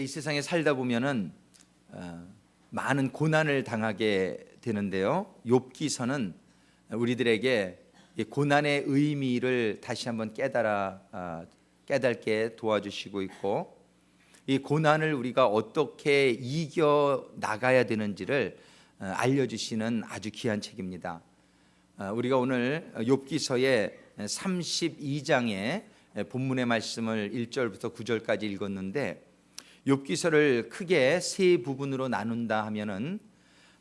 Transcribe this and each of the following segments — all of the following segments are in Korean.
세상에 살다 보면은 많은 고난을 당하게 되는데요. 욥기서는 우리들에게 이 고난의 의미를 다시 한번 깨닫게 도와주시고 있고, 이 고난을 우리가 어떻게 이겨 나가야 되는지를 알려주시는 아주 귀한 책입니다. 우리가 오늘 욥기서의 32장의 본문의 말씀을 1절부터 9절까지 읽었는데, 욥기서를 크게 세 부분으로 나눈다 하면은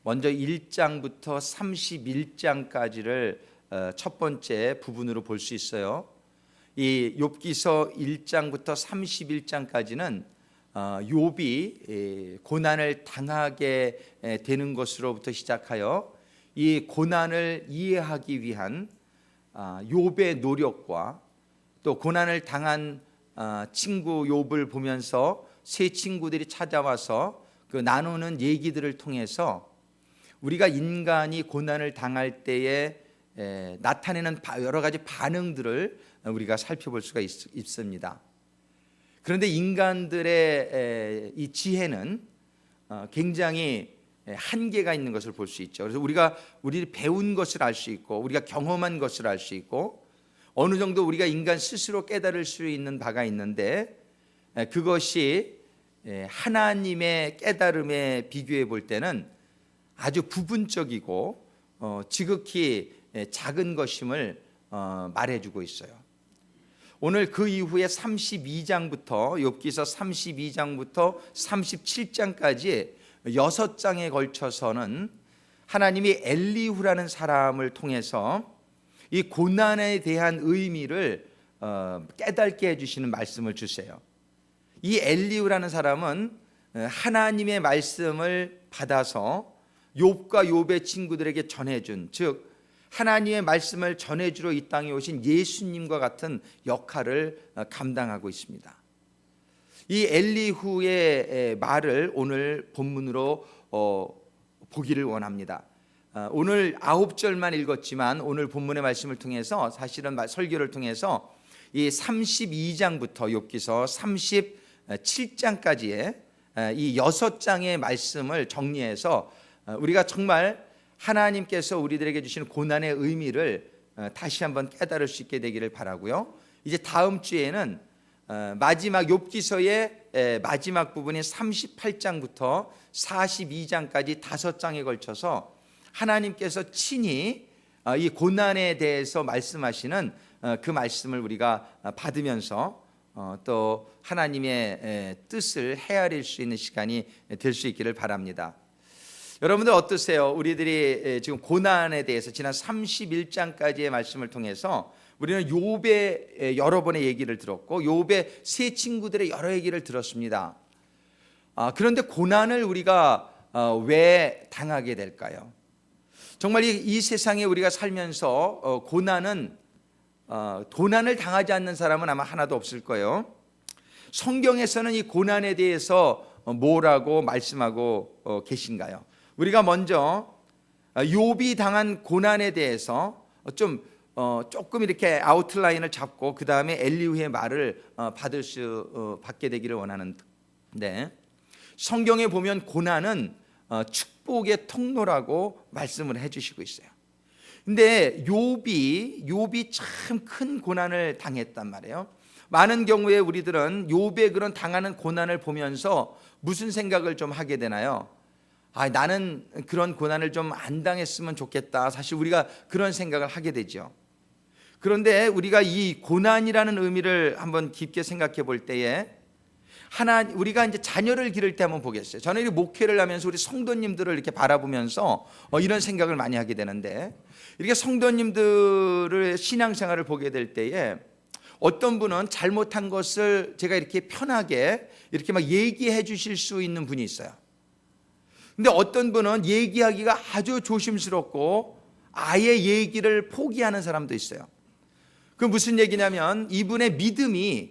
먼저 1장부터 31장까지를 첫 번째 부분으로 볼 수 있어요. 이 욥기서 1장부터 31장까지는 욥이 고난을 당하게 되는 것으로부터 시작하여 이 고난을 이해하기 위한 욥의 노력과 또 고난을 당한 친구 욥을 보면서 세 친구들이 찾아와서 그 나누는 얘기들을 통해서 우리가 인간이 고난을 당할 때에 나타내는 여러 가지 반응들을 우리가 살펴볼 수가 있습니다. 그런데 인간들의 이 지혜는 굉장히 한계가 있는 것을 볼 수 있죠. 그래서 우리 배운 것을 알 수 있고, 우리가 경험한 것을 알 수 있고, 어느 정도 우리가 인간 스스로 깨달을 수 있는 바가 있는데, 그것이 하나님의 깨달음에 비교해 볼 때는 아주 부분적이고 지극히 작은 것임을 말해주고 있어요. 오늘 그 이후에 32장부터 욥기서 32장부터 37장까지 6장에 걸쳐서는 하나님이 엘리후라는 사람을 통해서 이 고난에 대한 의미를 깨닫게 해주시는 말씀을 주세요. 이 엘리후라는 사람은 하나님의 말씀을 받아서 욥과 욥의 친구들에게 전해준, 즉 하나님의 말씀을 전해주러 이 땅에 오신 예수님과 같은 역할을 감당하고 있습니다. 이 엘리후의 말을 오늘 본문으로 보기를 원합니다. 오늘 9절만 읽었지만 오늘 본문의 말씀을 통해서, 사실은 설교를 통해서 이 32장부터 욥기서 37장까지의 이 6장의 말씀을 정리해서 우리가 정말 하나님께서 우리들에게 주시는 고난의 의미를 다시 한번 깨달을 수 있게 되기를 바라고요. 이제 다음 주에는 마지막 욥기서의 마지막 부분인 38장부터 42장까지 5장에 걸쳐서 하나님께서 친히 이 고난에 대해서 말씀하시는 그 말씀을 우리가 받으면서 또 하나님의 뜻을 헤아릴 수 있는 시간이 될 수 있기를 바랍니다. 여러분들 어떠세요? 우리들이 지금 고난에 대해서 지난 31장까지의 말씀을 통해서 우리는 욥의 여러 번의 얘기를 들었고, 욥의 세 친구들의 여러 얘기를 들었습니다. 그런데 고난을 우리가 왜 당하게 될까요? 정말 이 세상에 우리가 살면서 고난을 당하지 않는 사람은 아마 하나도 없을 거예요. 성경에서는 이 고난에 대해서 뭐라고 말씀하고 계신가요? 우리가 먼저 욥이 당한 고난에 대해서 조금 이렇게 아웃라인을 잡고 그 다음에 엘리후의 말을 받게 되기를 원하는데, 성경에 보면 고난은 축복의 통로라고 말씀을 해주시고 있어요. 근데 욥이 참 큰 고난을 당했단 말이에요. 많은 경우에 우리들은 욥의 그런 당하는 고난을 보면서 무슨 생각을 좀 하게 되나요? 나는 그런 고난을 좀 안 당했으면 좋겠다. 사실 우리가 그런 생각을 하게 되죠. 그런데 우리가 이 고난이라는 의미를 한번 깊게 생각해 볼 때에 우리가 이제 자녀를 기를 때 한번 보겠어요. 저는 이 목회를 하면서 우리 성도님들을 이렇게 바라보면서 이런 생각을 많이 하게 되는데, 이렇게 성도님들의 신앙생활을 보게 될 때에 어떤 분은 잘못한 것을 제가 이렇게 편하게 이렇게 막 얘기해 주실 수 있는 분이 있어요. 근데 어떤 분은 얘기하기가 아주 조심스럽고 아예 얘기를 포기하는 사람도 있어요. 그 무슨 얘기냐면, 이분의 믿음이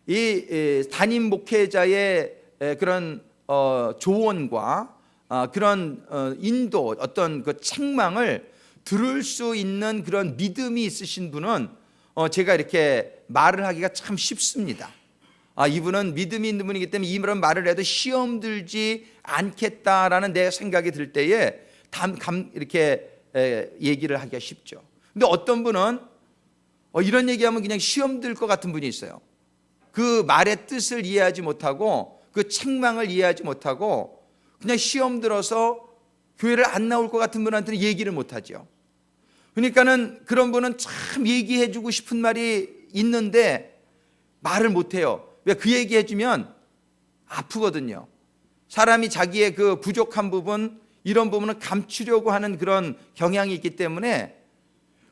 이 담임 목회자의 그런 조언과 그런 인도, 어떤 그 책망을 들을 수 있는 그런 믿음이 있으신 분은 제가 이렇게 말을 하기가 참 쉽습니다. 이분은 믿음이 있는 분이기 때문에 이런 말을 해도 시험 들지 않겠다라는 내 생각이 들 때에 이렇게 얘기를 하기가 쉽죠. 근데 어떤 분은 이런 얘기하면 그냥 시험 들 것 같은 분이 있어요. 그 말의 뜻을 이해하지 못하고 그 책망을 이해하지 못하고 그냥 시험 들어서 교회를 안 나올 것 같은 분한테는 얘기를 못하죠. 그러니까는 그런 분은 참 얘기해주고 싶은 말이 있는데 말을 못해요. 왜? 그 얘기해주면 아프거든요. 사람이 자기의 그 부족한 부분, 이런 부분을 감추려고 하는 그런 경향이 있기 때문에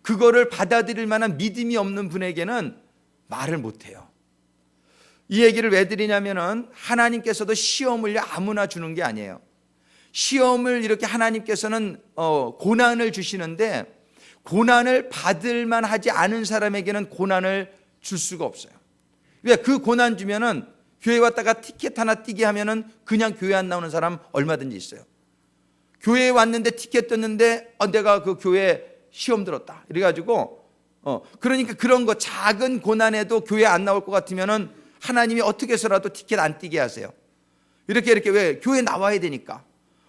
그거를 받아들일 만한 믿음이 없는 분에게는 말을 못해요. 이 얘기를 왜 드리냐면은 하나님께서도 시험을 아무나 주는 게 아니에요. 시험을 이렇게 하나님께서는 고난을 주시는데 고난을 받을 만하지 않은 사람에게는 고난을 줄 수가 없어요. 왜? 그 고난 주면은 교회 왔다가 티켓 하나 띄게 하면은 그냥 교회 안 나오는 사람 얼마든지 있어요. 교회에 왔는데 티켓 떴는데 내가 그 교회 시험 들었다 이래가지고 그러니까 그런 거 작은 고난에도 교회 안 나올 것 같으면은 하나님이 어떻게 해서라도 티켓 안 띄게 하세요. 이렇게 왜? 교회 나와야 되니까.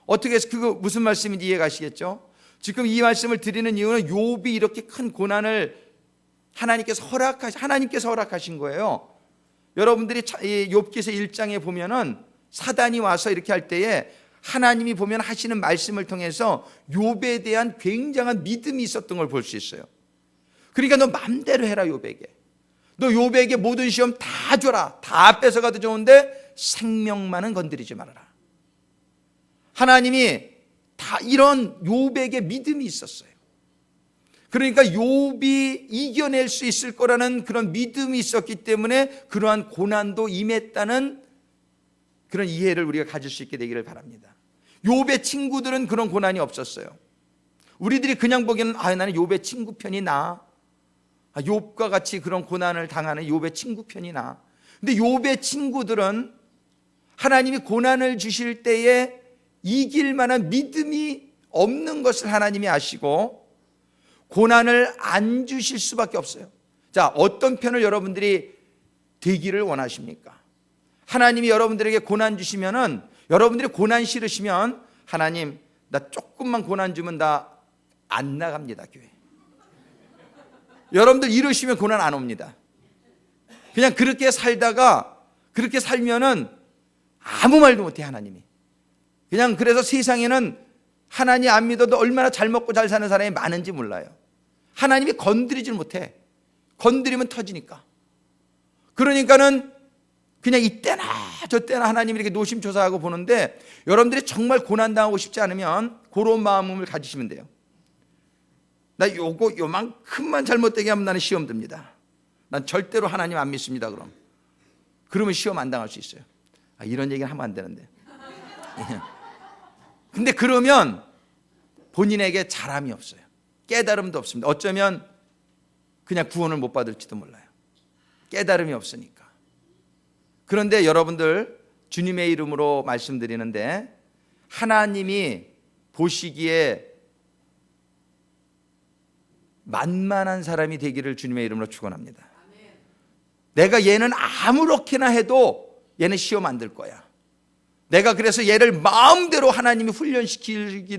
어떻게 해서 그거 무슨 말씀인지 이해가시겠죠? 지금 이 말씀을 드리는 이유는 욥이 이렇게 큰 고난을 하나님께서 허락하신 거예요. 여러분들이 욥기서 1장에 보면은 사단이 와서 이렇게 할 때에 하나님이 보면 하시는 말씀을 통해서 욥에 대한 굉장한 믿음이 있었던 걸 볼 수 있어요. 그러니까 너 마음대로 해라, 욥에게. 너 욥에게 모든 시험 다 줘라. 다 뺏어가도 좋은데 생명만은 건드리지 말아라. 하나님이 다 이런 욥에게 믿음이 있었어요. 그러니까 욥이 이겨낼 수 있을 거라는 그런 믿음이 있었기 때문에 그러한 고난도 임했다는 그런 이해를 우리가 가질 수 있게 되기를 바랍니다. 욥의 친구들은 그런 고난이 없었어요. 우리들이 그냥 보기에는 나는 욥의 친구 편이 나아. 욥과 같이 그런 고난을 당하는 욥의 친구 편이 나아. 근데 욥의 친구들은 하나님이 고난을 주실 때에 이길 만한 믿음이 없는 것을 하나님이 아시고 고난을 안 주실 수밖에 없어요. 자, 어떤 편을 여러분들이 되기를 원하십니까? 하나님이 여러분들에게 고난 주시면은 여러분들이 고난 싫으시면 하나님 나 조금만 고난 주면 나 안 나갑니다, 교회. 여러분들 이러시면 고난 안 옵니다. 그냥 그렇게 살다가 그렇게 살면은 아무 말도 못해, 하나님이. 그냥 그래서 세상에는 하나님 안 믿어도 얼마나 잘 먹고 잘 사는 사람이 많은지 몰라요. 하나님이 건드리질 못해. 건드리면 터지니까. 그러니까는 그냥 이때나 저때나 하나님이 이렇게 노심초사하고 보는데 여러분들이 정말 고난당하고 싶지 않으면 그런 마음을 가지시면 돼요. 나 요만큼만 잘못되게 하면 나는 시험 듭니다. 난 절대로 하나님 안 믿습니다. 그러면 시험 안 당할 수 있어요. 이런 얘기는 하면 안 되는데. 근데 그러면 본인에게 자람이 없어요. 깨달음도 없습니다. 어쩌면 그냥 구원을 못 받을지도 몰라요. 깨달음이 없으니까. 그런데 여러분들 주님의 이름으로 말씀드리는데 하나님이 보시기에 만만한 사람이 되기를 주님의 이름으로 축원합니다. 내가 얘는 아무렇게나 해도 얘는 시험 안 들 거야. 내가 그래서 얘를 마음대로 하나님이 훈련시킬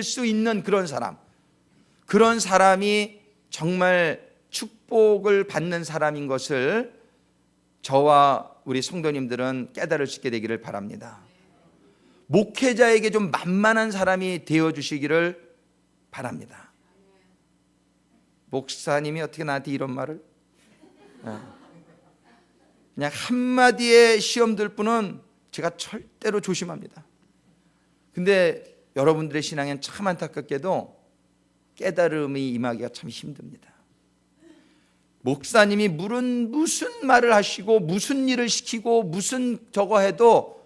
수 있는 그런 사람이 정말 축복을 받는 사람인 것을 저와 우리 성도님들은 깨달을 수 있게 되기를 바랍니다. 목회자에게 좀 만만한 사람이 되어주시기를 바랍니다. 목사님이 어떻게 나한테 이런 말을? 그냥 한마디에 시험 들 뿐은 제가 절대로 조심합니다. 근데 여러분들의 신앙엔 참 안타깝게도 깨달음이 임하기가 참 힘듭니다. 목사님이 무슨 말을 하시고 무슨 일을 시키고 무슨 저거 해도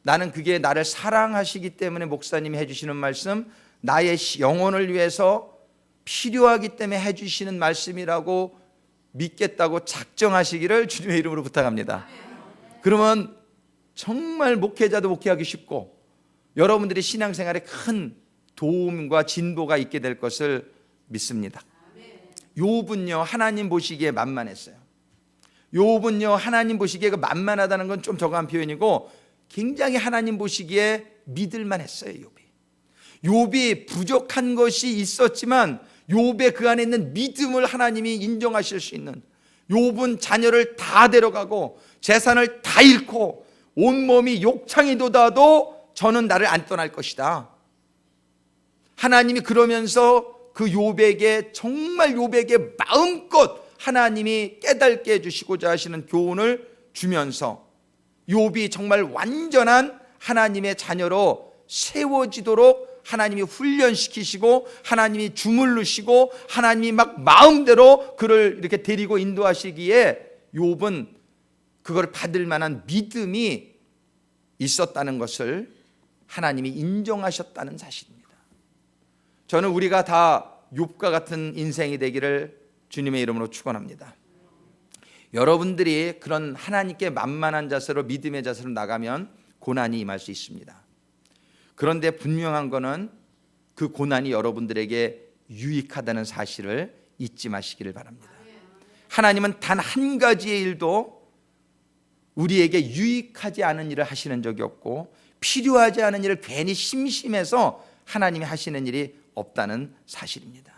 나는 그게 나를 사랑하시기 때문에 목사님이 해주시는 말씀, 나의 영혼을 위해서 필요하기 때문에 해주시는 말씀이라고 믿겠다고 작정하시기를 주님의 이름으로 부탁합니다. 그러면 정말 목회자도 목회하기 쉽고 여러분들의 신앙생활에 큰 도움과 진보가 있게 될 것을 믿습니다. 욥은요 하나님 보시기에 만만했어요. 욥은요, 하나님 보시기에 그 만만하다는 건 좀 저거한 표현이고 굉장히 하나님 보시기에 믿을만 했어요. 욥이 부족한 것이 있었지만 욥의 그 안에 있는 믿음을 하나님이 인정하실 수 있는, 욥은 자녀를 다 데려가고 재산을 다 잃고 온몸이 욕창이 돋아도 저는 나를 안 떠날 것이다. 하나님이 그러면서 그 욥에게, 정말 욥에게 마음껏 하나님이 깨닫게 해주시고자 하시는 교훈을 주면서 욥이 정말 완전한 하나님의 자녀로 세워지도록 하나님이 훈련시키시고 하나님이 주물르시고 하나님이 막 마음대로 그를 이렇게 데리고 인도하시기에 욥은 그걸 받을 만한 믿음이 있었다는 것을 하나님이 인정하셨다는 사실입니다. 저는 우리가 다 욥과 같은 인생이 되기를 주님의 이름으로 축원합니다. 여러분들이 그런 하나님께 만만한 자세로, 믿음의 자세로 나가면 고난이 임할 수 있습니다. 그런데 분명한 것은 그 고난이 여러분들에게 유익하다는 사실을 잊지 마시기를 바랍니다. 하나님은 단 한 가지의 일도 우리에게 유익하지 않은 일을 하시는 적이 없고 필요하지 않은 일을 괜히 심심해서 하나님이 하시는 일이 없다는 사실입니다.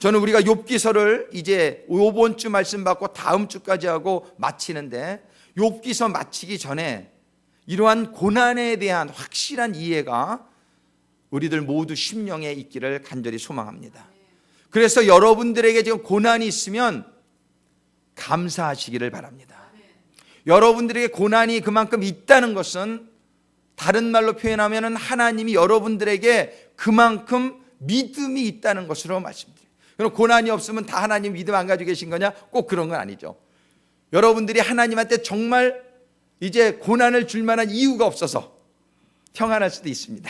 저는 우리가 욥기서를 이제 이번 주 말씀 받고 다음 주까지 하고 마치는데, 욥기서 마치기 전에 이러한 고난에 대한 확실한 이해가 우리들 모두 심령에 있기를 간절히 소망합니다. 그래서 여러분들에게 지금 고난이 있으면 감사하시기를 바랍니다. 여러분들에게 고난이 그만큼 있다는 것은 다른 말로 표현하면 하나님이 여러분들에게 그만큼 믿음이 있다는 것으로 말씀드려요. 그럼 고난이 없으면 다 하나님 믿음 안 가지고 계신 거냐? 꼭 그런 건 아니죠. 여러분들이 하나님한테 정말 이제 고난을 줄 만한 이유가 없어서 평안할 수도 있습니다.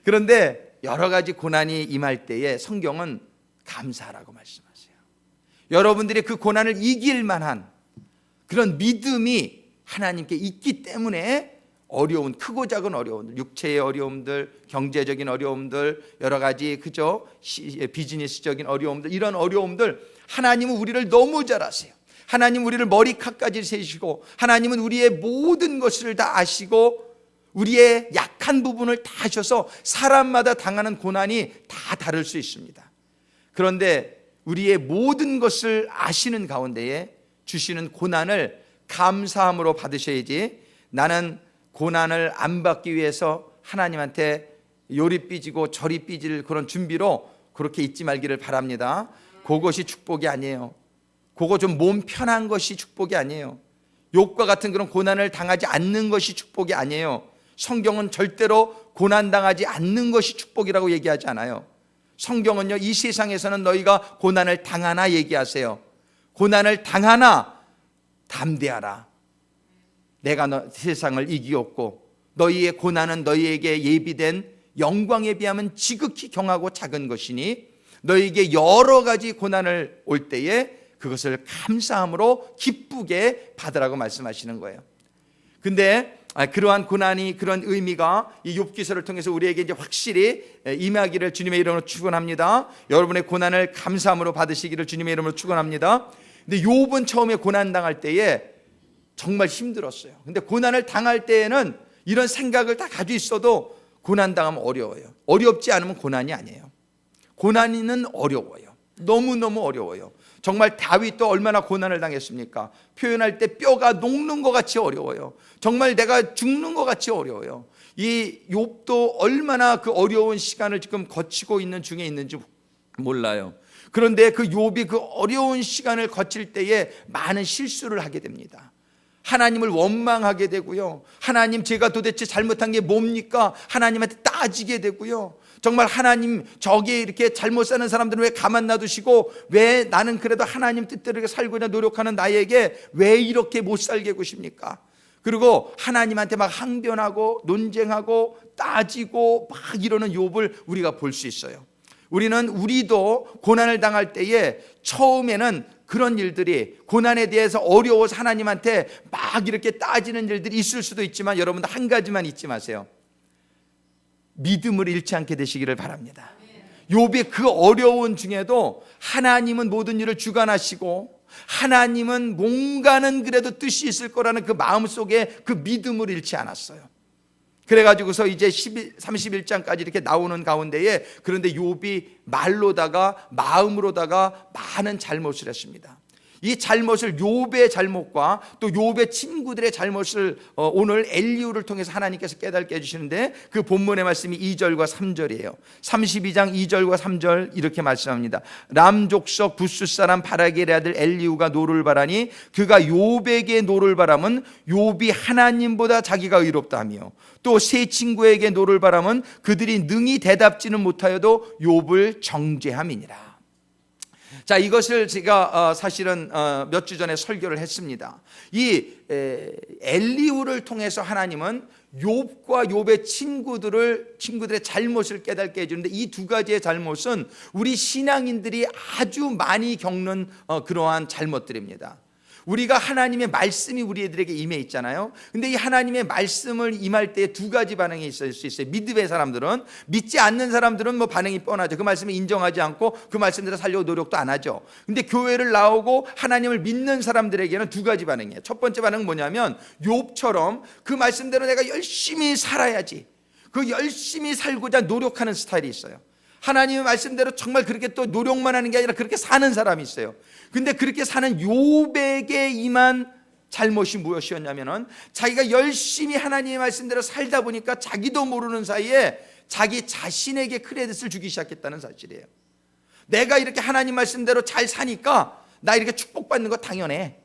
그런데 여러 가지 고난이 임할 때에 성경은 감사하라고 말씀하세요. 여러분들이 그 고난을 이길 만한 그런 믿음이 하나님께 있기 때문에 어려운, 크고 작은 어려움들, 육체의 어려움들, 경제적인 어려움들, 여러 가지 비즈니스적인 어려움들, 이런 어려움들 하나님은 우리를 너무 잘 아세요. 하나님 우리를 머리카락까지 세시고 하나님은 우리의 모든 것을 다 아시고 우리의 약한 부분을 다 아셔서 사람마다 당하는 고난이 다 다를 수 있습니다. 그런데 우리의 모든 것을 아시는 가운데에 주시는 고난을 감사함으로 받으셔야지, 나는 고난을 안 받기 위해서 하나님한테 요리 삐지고 저리 삐질 그런 준비로 그렇게 있지 말기를 바랍니다. 그것이 축복이 아니에요. 그거 좀 몸 편한 것이 축복이 아니에요. 욥과 같은 그런 고난을 당하지 않는 것이 축복이 아니에요. 성경은 절대로 고난당하지 않는 것이 축복이라고 얘기하지 않아요. 성경은요, 이 세상에서는 너희가 고난을 당하나 얘기하세요. 고난을 당하나 담대하라. 내가 세상을 이기었고 너희의 고난은 너희에게 예비된 영광에 비하면 지극히 경하고 작은 것이니 너희에게 여러 가지 고난을 올 때에 그것을 감사함으로 기쁘게 받으라고 말씀하시는 거예요. 근데 그러한 고난이, 그런 의미가 이 욥기서를 통해서 우리에게 이제 확실히 임하기를 주님의 이름으로 축원합니다. 여러분의 고난을 감사함으로 받으시기를 주님의 이름으로 축원합니다. 근데 욥은 처음에 고난 당할 때에 정말 힘들었어요. 근데 고난을 당할 때에는 이런 생각을 다 가지고 있어도 고난 당하면 어려워요. 어렵지 않으면 고난이 아니에요. 고난은 어려워요. 너무너무 어려워요. 정말 다윗도 얼마나 고난을 당했습니까? 표현할 때 뼈가 녹는 것 같이 어려워요. 정말 내가 죽는 것 같이 어려워요. 이 욥도 얼마나 그 어려운 시간을 지금 거치고 있는 중에 있는지 몰라요. 그런데 그 욥이 그 어려운 시간을 거칠 때에 많은 실수를 하게 됩니다. 하나님을 원망하게 되고요. 하나님, 제가 도대체 잘못한 게 뭡니까? 하나님한테 따지게 되고요. 정말 하나님, 저기에 이렇게 잘못 사는 사람들은 왜 가만 놔두시고 왜 나는 그래도 하나님 뜻대로 이렇게 살고자 노력하는 나에게 왜 이렇게 못 살게 구십니까? 그리고 하나님한테 막 항변하고 논쟁하고 따지고 막 이러는 욥을 우리가 볼 수 있어요. 우리도 고난을 당할 때에 처음에는 그런 일들이, 고난에 대해서 어려워서 하나님한테 막 이렇게 따지는 일들이 있을 수도 있지만 여러분들 한 가지만 잊지 마세요. 믿음을 잃지 않게 되시기를 바랍니다. 욥의 그 어려운 중에도 하나님은 모든 일을 주관하시고 하나님은 뭔가는 그래도 뜻이 있을 거라는 그 마음속에 그 믿음을 잃지 않았어요. 그래가지고서 이제 31장까지 이렇게 나오는 가운데에, 그런데 욥이 말로다가 마음으로다가 많은 잘못을 했습니다. 이 잘못을, 욥의 잘못과 또 욥의 친구들의 잘못을 오늘 엘리후를 통해서 하나님께서 깨닫게 해주시는데, 그 본문의 말씀이 2절과 3절이에요 32장 2절과 3절 이렇게 말씀합니다. 람 족속 부스 사람 바라겔의 아들 엘리후가 노를 바라니 그가 욥에게 노를 바람은 욥이 하나님보다 자기가 의롭다 하며, 또 세 친구에게 노를 바람은 그들이 능히 대답지는 못하여도 욥을 정죄함이니라. 자, 이것을 제가 사실은 몇 주 전에 설교를 했습니다. 이 엘리후를 통해서 하나님은 욥과 욥의 친구들의 잘못을 깨닫게 해주는데, 이 두 가지의 잘못은 우리 신앙인들이 아주 많이 겪는 그러한 잘못들입니다. 우리가 하나님의 말씀이 우리들에게 임해 있잖아요. 근데 이 하나님의 말씀을 임할 때 두 가지 반응이 있을 수 있어요. 믿음의 사람들은, 믿지 않는 사람들은 뭐 반응이 뻔하죠. 그 말씀을 인정하지 않고 그 말씀대로 살려고 노력도 안 하죠. 근데 교회를 나오고 하나님을 믿는 사람들에게는 두 가지 반응이에요. 첫 번째 반응은 뭐냐면, 욥처럼 그 말씀대로 내가 열심히 살아야지, 그 열심히 살고자 노력하는 스타일이 있어요. 하나님의 말씀대로 정말 그렇게 또 노력만 하는 게 아니라 그렇게 사는 사람이 있어요. 근데 그렇게 사는 욥에게 임한 잘못이 무엇이었냐면은, 자기가 열심히 하나님의 말씀대로 살다 보니까 자기도 모르는 사이에 자기 자신에게 크레딧을 주기 시작했다는 사실이에요. 내가 이렇게 하나님 말씀대로 잘 사니까 나 이렇게 축복받는 거 당연해.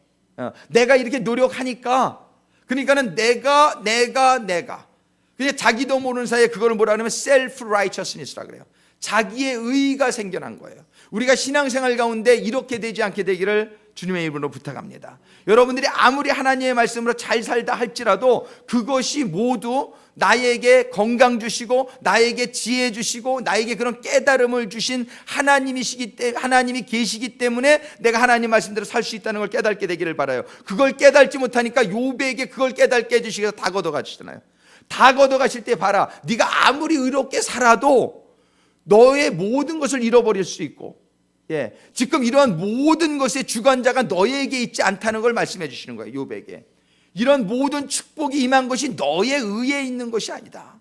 내가 이렇게 노력하니까, 그러니까는 내가 근데 자기도 모르는 사이에 그걸 뭐라 하냐면 self righteousness라 그래요. 자기의 의의가 생겨난 거예요. 우리가 신앙생활 가운데 이렇게 되지 않게 되기를 주님의 이름으로 부탁합니다. 여러분들이 아무리 하나님의 말씀으로 잘 살다 할지라도 그것이 모두 나에게 건강 주시고 나에게 지혜 주시고 나에게 그런 깨달음을 주신 하나님이 계시기 때문에 내가 하나님 말씀대로 살 수 있다는 걸 깨닫게 되기를 바라요. 그걸 깨닫지 못하니까 욥에게 그걸 깨닫게 해주시기 위해서 다 걷어가시잖아요. 다 걷어가실 때 봐라, 네가 아무리 의롭게 살아도 너의 모든 것을 잃어버릴 수 있고, 지금 이러한 모든 것의 주관자가 너에게 있지 않다는 걸 말씀해 주시는 거예요. 욥에게 이런 모든 축복이 임한 것이 너의 의에 있는 것이 아니다.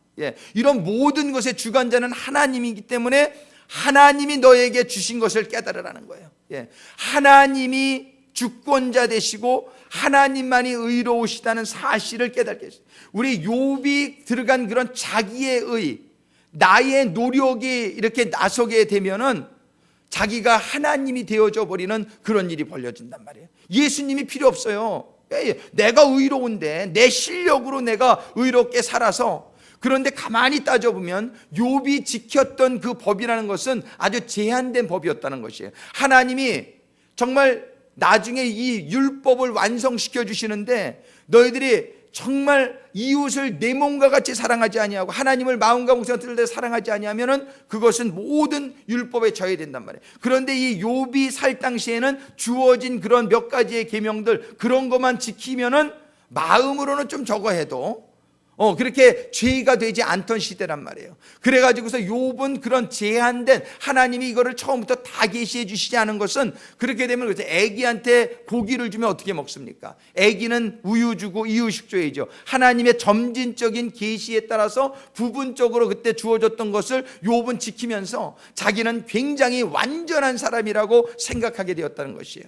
이런 모든 것의 주관자는 하나님이기 때문에 하나님이 너에게 주신 것을 깨달으라는 거예요. 하나님이 주권자 되시고 하나님만이 의로우시다는 사실을 깨닫게 했어요. 우리 욥이 들어간 그런 자기의 의, 나의 노력이 이렇게 나서게 되면은 자기가 하나님이 되어져 버리는 그런 일이 벌어진단 말이에요. 예수님이 필요 없어요. 내가 의로운데 내 실력으로 내가 의롭게 살아서. 그런데 가만히 따져보면 욥이 지켰던 그 법이라는 것은 아주 제한된 법이었다는 것이에요. 하나님이 정말 나중에 이 율법을 완성시켜 주시는데, 너희들이 정말 이웃을 내 몸과 같이 사랑하지 아니하고 하나님을 마음과 목숨과 뜻을 다해 사랑하지 아니하면은 그것은 모든 율법에 져야 된단 말이에요. 그런데 이 욥이 살 당시에는 주어진 그런 몇 가지의 계명들, 그런 것만 지키면은 마음으로는 좀 적어 해도 그렇게 죄가 되지 않던 시대란 말이에요. 그래가지고서 욥은 그런 제한된, 하나님이 이거를 처음부터 다 계시해 주시지 않은 것은, 그렇게 되면 그래서 애기한테 고기를 주면 어떻게 먹습니까? 애기는 우유 주고 이유식 줘야죠. 하나님의 점진적인 계시에 따라서 부분적으로 그때 주어졌던 것을 욥은 지키면서 자기는 굉장히 완전한 사람이라고 생각하게 되었다는 것이에요.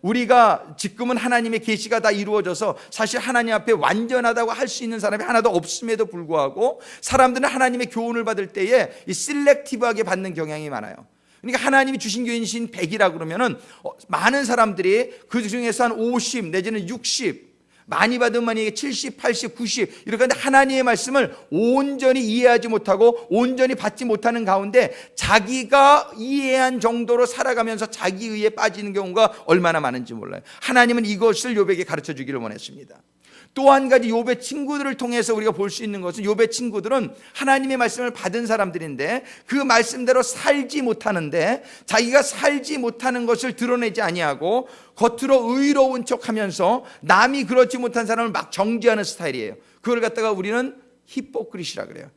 우리가 지금은 하나님의 계시가 다 이루어져서 사실 하나님 앞에 완전하다고 할 수 있는 사람이 하나도 없음에도 불구하고, 사람들은 하나님의 교훈을 받을 때에 이 셀렉티브하게 받는 경향이 많아요. 그러니까 하나님이 주신 교인신 100이라 그러면은 많은 사람들이 그 중에서 한 50 내지는 60, 많이 받으면 많이 70, 80, 90 이렇게 하는데, 하나님의 말씀을 온전히 이해하지 못하고 온전히 받지 못하는 가운데 자기가 이해한 정도로 살아가면서 자기 의에 빠지는 경우가 얼마나 많은지 몰라요. 하나님은 이것을 욥에게 가르쳐 주기를 원했습니다. 또 한 가지 욥의 친구들을 통해서 우리가 볼 수 있는 것은, 욥의 친구들은 하나님의 말씀을 받은 사람들인데 그 말씀대로 살지 못하는데, 자기가 살지 못하는 것을 드러내지 아니하고 겉으로 의로운 척하면서 남이 그렇지 못한 사람을 막 정죄하는 스타일이에요. 그걸 갖다가 우리는 히포크리시라 그래요.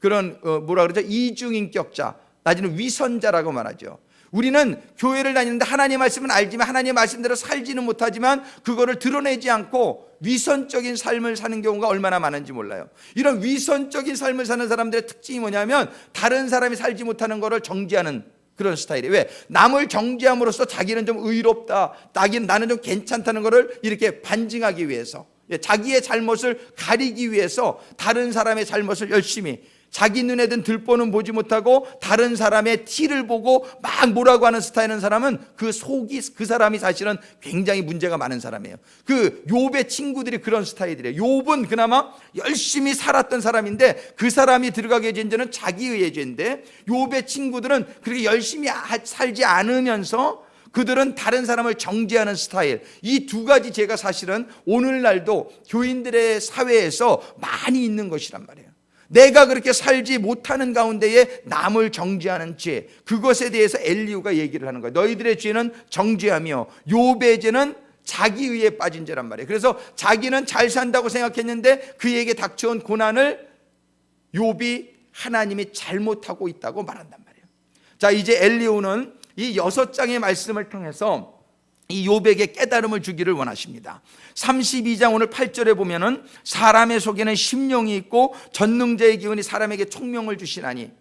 그런 뭐라 그러죠? 이중인격자, 나중에 위선자라고 말하죠. 우리는 교회를 다니는데 하나님의 말씀은 알지만 하나님의 말씀대로 살지는 못하지만 그거를 드러내지 않고 위선적인 삶을 사는 경우가 얼마나 많은지 몰라요. 이런 위선적인 삶을 사는 사람들의 특징이 뭐냐면 다른 사람이 살지 못하는 거를 정죄하는 그런 스타일이에요. 왜? 남을 정죄함으로써 자기는 좀 의롭다, 나는 좀 괜찮다는 거를 이렇게 반증하기 위해서, 자기의 잘못을 가리기 위해서 다른 사람의 잘못을 열심히, 자기 눈에 든 들보는 보지 못하고 다른 사람의 티를 보고 막 뭐라고 하는 스타일인 사람은 그 사람이 사실은 굉장히 문제가 많은 사람이에요. 그 욥의 친구들이 그런 스타일이래요. 욥은 그나마 열심히 살았던 사람인데 그 사람이 들어가게 된 죄는 자기의 죄인데, 욥의 친구들은 그렇게 열심히 살지 않으면서 그들은 다른 사람을 정죄하는 스타일. 이 두 가지 죄가 사실은 오늘날도 교인들의 사회에서 많이 있는 것이란 말이에요. 내가 그렇게 살지 못하는 가운데에 남을 정죄하는 죄, 그것에 대해서 엘리후가 얘기를 하는 거예요. 너희들의 죄는 정죄하며 욥의 죄는 자기의에 빠진 죄란 말이에요. 그래서 자기는 잘 산다고 생각했는데 그에게 닥쳐온 고난을 욥이 하나님이 잘못하고 있다고 말한단 말이에요. 자, 이제 엘리후는 이 6장의 말씀을 통해서 이 욥에게 깨달음을 주기를 원하십니다. 32장 오늘 8절에 보면은 사람의 속에는 심령이 있고 전능자의 기운이 사람에게 총명을 주시나니,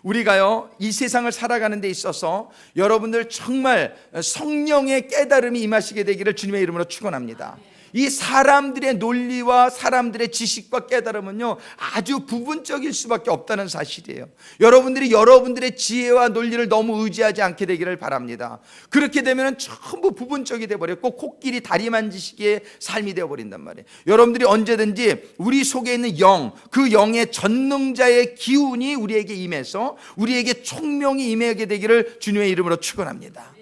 우리가요 이 세상을 살아가는 데 있어서 여러분들 정말 성령의 깨달음이 임하시게 되기를 주님의 이름으로 축원합니다. 이 사람들의 논리와 사람들의 지식과 깨달음은요 아주 부분적일 수밖에 없다는 사실이에요. 여러분들이 여러분들의 지혜와 논리를 너무 의지하지 않게 되기를 바랍니다. 그렇게 되면 전부 부분적이 되어버렸고 코끼리 다리 만지시기의 삶이 되어버린단 말이에요. 여러분들이 언제든지 우리 속에 있는 영, 그 영의 전능자의 기운이 우리에게 임해서 우리에게 총명이 임하게 되기를 주님의 이름으로 축원합니다.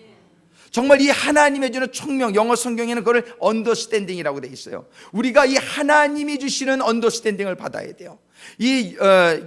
정말 이 하나님의 주는 총명, 영어 성경에는 그걸 언더스탠딩이라고 되어 있어요. 우리가 이 하나님이 주시는 언더스탠딩을 받아야 돼요. 이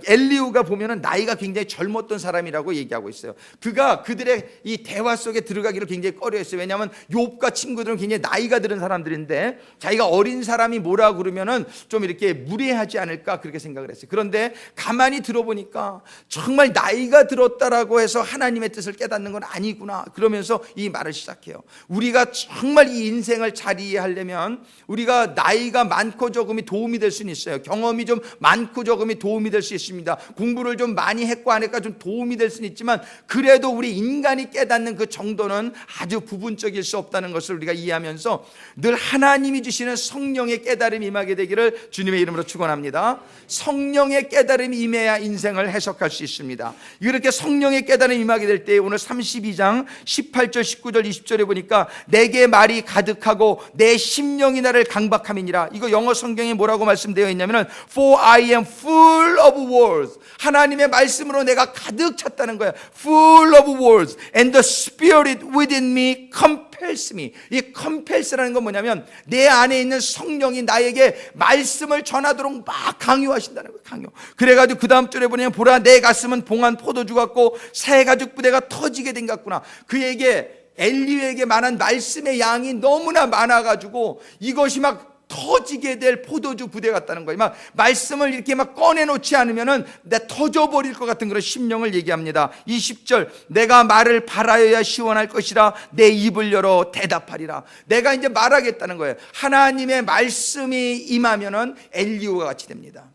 엘리후가 보면은 나이가 굉장히 젊었던 사람이라고 얘기하고 있어요. 그가 그들의 이 대화 속에 들어가기를 굉장히 꺼려했어요. 왜냐하면 욥과 친구들은 굉장히 나이가 들은 사람들인데 자기가 어린 사람이 뭐라 그러면은 좀 이렇게 무례하지 않을까 그렇게 생각을 했어요. 그런데 가만히 들어보니까 정말 나이가 들었다라고 해서 하나님의 뜻을 깨닫는 건 아니구나 그러면서 이 말을 시작해요. 우리가 정말 이 인생을 잘 이해하려면 우리가 나이가 많고 적음이 도움이 될 수는 있어요. 경험이 좀 많고 적음이 도움이 될 수 있습니다. 공부를 좀 많이 했고 안 했고 좀 도움이 될 수는 있지만 그래도 우리 인간이 깨닫는 그 정도는 아주 부분적일 수 없다는 것을 우리가 이해하면서 늘 하나님이 주시는 성령의 깨달음이 임하게 되기를 주님의 이름으로 축원합니다. 성령의 깨달음이 임해야 인생을 해석할 수 있습니다. 이렇게 성령의 깨달음이 임하게 될 때 오늘 32장 18절 19절 20절에 보니까 내게 말이 가득하고 내 심령이 나를 강박함이니라. 이거 영어 성경에 뭐라고 말씀되어 있냐면은 For I am full of words. 하나님의 말씀으로 내가 가득 찼다는 거야. Full of words. And the spirit within me compels me. 이 compels라는 건 뭐냐면 내 안에 있는 성령이 나에게 말씀을 전하도록 막 강요하신다는 거예요. 강요. 그래가지고 그 다음 절에 보면 보라 내 가슴은 봉한 포도주 같고 새 가죽 부대가 터지게 된 것 같구나. 그에게 엘리후에게 말한 말씀의 양이 너무나 많아가지고 이것이 막 터지게 될 포도주 부대 같다는 거예요. 막 말씀을 이렇게 막 꺼내놓지 않으면은 내 터져버릴 것 같은 그런 심령을 얘기합니다. 20절 내가 말을 바라여야 시원할 것이라 내 입을 열어 대답하리라. 내가 이제 말하겠다는 거예요. 하나님의 말씀이 임하면은 엘리후가 같이 됩니다.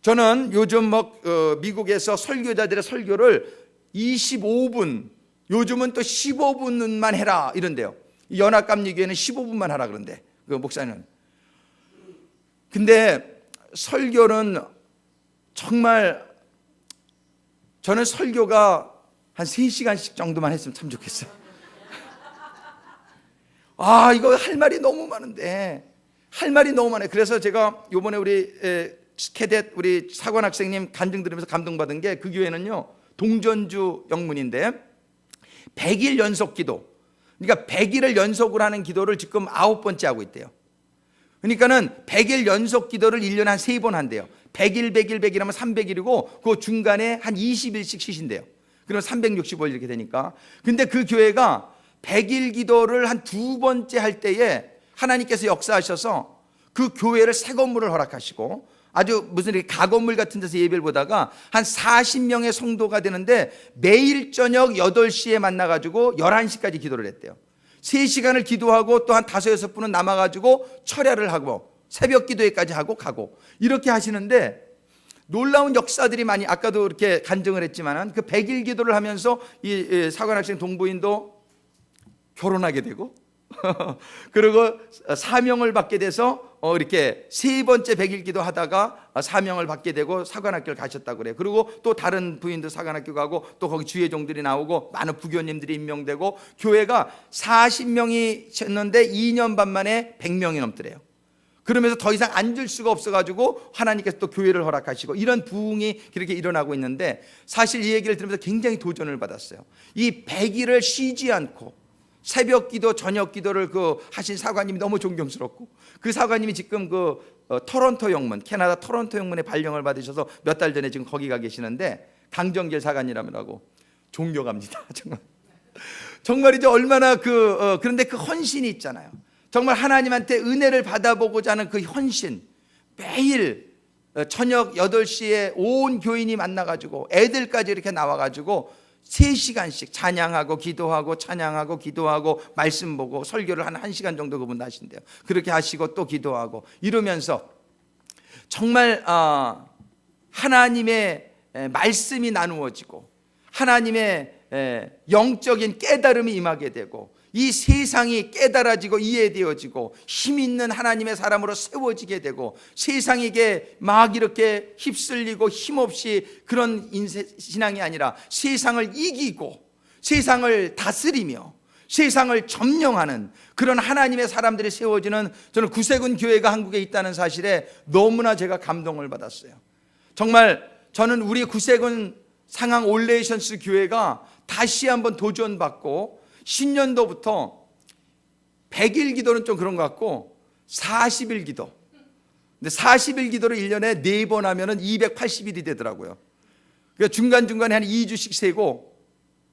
저는 요즘 미국에서 설교자들의 설교를 25분, 요즘은 또 15분만 해라 이런데요. 연합감리교회는 15분만 하라 그런데 그 목사는. 근데 설교는 정말 저는 설교가 한 3시간씩 정도만 했으면 참 좋겠어요. 아, 이거 할 말이 너무 많은데 할 말이 너무 많아요. 그래서 제가 요번에 우리 스케댓 우리 사관 학생님 간증 들으면서 감동받은 게 그 교회는요 동전주 영문인데 100일 연속 기도, 그러니까 100일을 연속으로 하는 기도를 지금 9번째 하고 있대요. 그러니까는 100일 연속 기도를 1년에 한 3번 한대요. 100일, 100일, 100일 하면 300일이고 그 중간에 한 20일씩 쉬신대요. 그럼 365일 이렇게 되니까. 근데 그 교회가 100일 기도를 한 2번째 할 때에 하나님께서 역사하셔서 그 교회를 새 건물을 허락하시고 아주 무슨 이렇게 가건물 같은 데서 예배를 보다가 한 40명의 성도가 되는데 매일 저녁 8시에 만나가지고 11시까지 기도를 했대요. 3시간을 기도하고 또 한 5-6분은 남아가지고 철야를 하고 새벽 기도회까지 하고 가고 이렇게 하시는데 놀라운 역사들이 많이, 아까도 이렇게 간증을 했지만 그 100일 기도를 하면서 이 사관학생 동부인도 결혼하게 되고 그리고 사명을 받게 돼서 이렇게 3번째 100일 기도 하다가 사명을 받게 되고 사관학교를 가셨다고 그래요. 그리고 또 다른 부인도 사관학교 가고 또 거기 주회종들이 나오고 많은 부교님들이 임명되고 교회가 40명이 쳤는데 2년 반 만에 100명이 넘더래요. 그러면서 더 이상 앉을 수가 없어가지고 하나님께서 또 교회를 허락하시고 이런 부흥이 그렇게 일어나고 있는데, 사실 이 얘기를 들으면서 굉장히 도전을 받았어요. 이 100일을 쉬지 않고 새벽 기도, 저녁 기도를 하신 사관님이 너무 존경스럽고, 그 사관님이 지금 토론토 영문, 캐나다 토론토 영문에 발령을 받으셔서 몇 달 전에 지금 거기 가 계시는데, 강정길 사관이라고 존경합니다. 정말 이제 얼마나 그런데 그 헌신이 있잖아요. 정말 하나님한테 은혜를 받아보고자 하는 그 헌신, 매일 저녁 8시에 온 교인이 만나가지고 애들까지 이렇게 나와가지고 3시간씩 찬양하고 기도하고 찬양하고 기도하고 말씀 보고 설교를 한 1시간 정도 그분 하신대요. 그렇게 하시고 또 기도하고 이러면서 정말 하나님의 말씀이 나누어지고 하나님의 영적인 깨달음이 임하게 되고 이 세상이 깨달아지고 이해되어지고 힘 있는 하나님의 사람으로 세워지게 되고, 세상에게 막 이렇게 휩쓸리고 힘없이 그런 신앙이 아니라 세상을 이기고 세상을 다스리며 세상을 점령하는 그런 하나님의 사람들이 세워지는, 저는 구세군 교회가 한국에 있다는 사실에 너무나 제가 감동을 받았어요. 정말 저는 우리 구세군 상항 올레이션스 교회가 다시 한번 도전받고, 신년도부터 100일 기도는 좀 그런 것 같고 40일 기도, 근데 40일 기도를 1년에 4번 하면 280일이 되더라고요. 그러니까 중간중간에 한 2주씩 세고